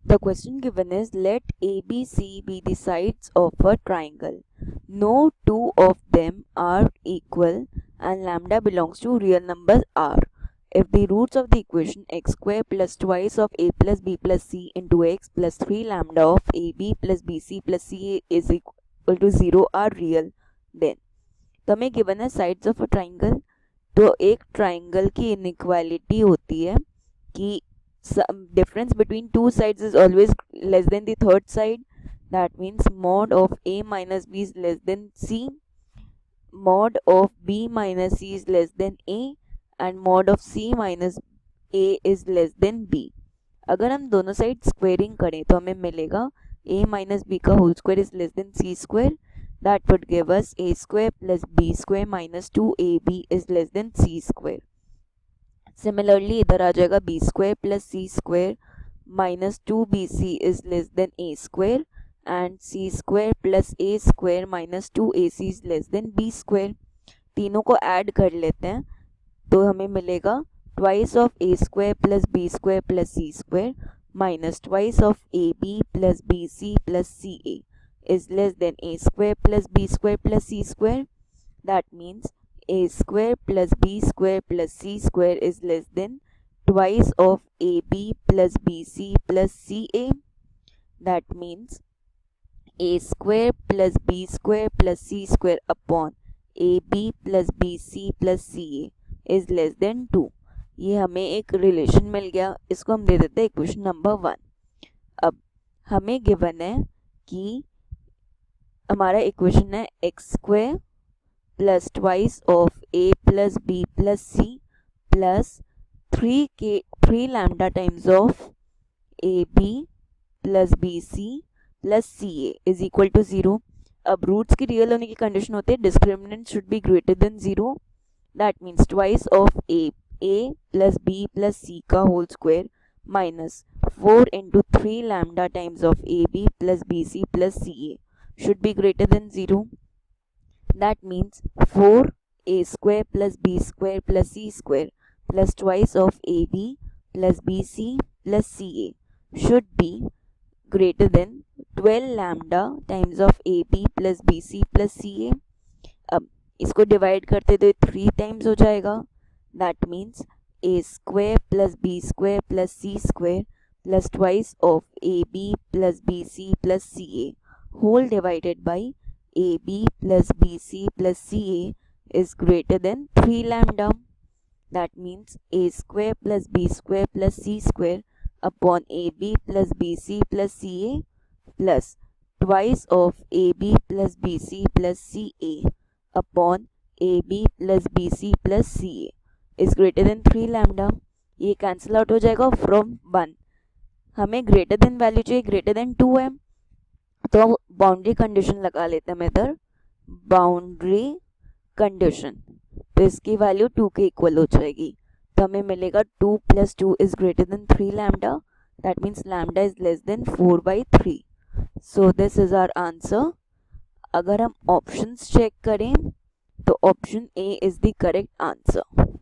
The question given is, let ABC be the sides of a triangle. No two of them are equal and lambda belongs to real number r. If the roots of the equation x square plus twice of a plus b plus c into x plus 3 lambda of ab plus bc plus ca is equal to 0 are real, then तो हमें given है sides of a triangle. तो एक triangle की inequality होती है कि difference between two sides is always less than the third side. That means mod of a minus b is less than c, mod of b minus c is less than a, and mod of c minus a is less than b. अगर हम दोनों side squaring करें तो हमें मिलेगा a minus b का whole square is less than c square. That would give us a square plus b square minus 2ab is less than c square. Similarly इधर आ जाएगा b square plus c square minus 2bc is less than a square, and c square plus a square minus 2ac is less than b square. तीनों को add कर लेते हैं तो हमें मिलेगा twice of a square plus b square plus c square minus twice of ab plus bc plus ca is less than a square plus b square plus c square. That means a square plus b square plus c square is less than twice of ab plus bc plus ca. That means a square plus b square plus c square upon ab plus bc plus ca is less than 2. ये हमें एक relation मिल गया, इसको हम दे देते हैं equation number 1. अब हमें गिवन है कि हमारा इक्वेशन है x square plus twice of a plus b plus c plus 3 lambda times of ab plus bc plus ca is equal to 0. अब रूट्स की रियल होने की कंडीशन होती है discriminant should be greater than 0. That means twice of a plus b plus c का whole square minus 4 into 3 lambda times of ab plus bc plus ca should be greater than 0. That means 4a square plus b square plus c square plus twice of ab plus bc plus ca should be greater than 12 lambda times of ab plus bc plus ca. अब इसको divide करते तो 3 times हो जाएगा. That means a square plus b square plus c square plus twice of ab plus bc plus ca whole divided by ab plus bc plus ca is greater than 3 lambda. That means a square plus b square plus c square upon ab plus bc plus ca plus twice of ab plus bc plus ca upon ab plus bc plus ca is greater than 3 lambda. ये cancel out हो जाएगा from 1. हमें greater than value चाहिए, greater than 2 है तो boundary condition लगा लेते हैं इधर, बाउंड्री कंडीशन. तो इसकी वैल्यू 2 के इक्वल हो जाएगी. तो हमें मिलेगा 2 plus 2 is greater than 3 lambda. That means lambda is less than 4/3. So this is our answer. अगर हम ऑप्शंस चेक करें तो option A is the correct answer.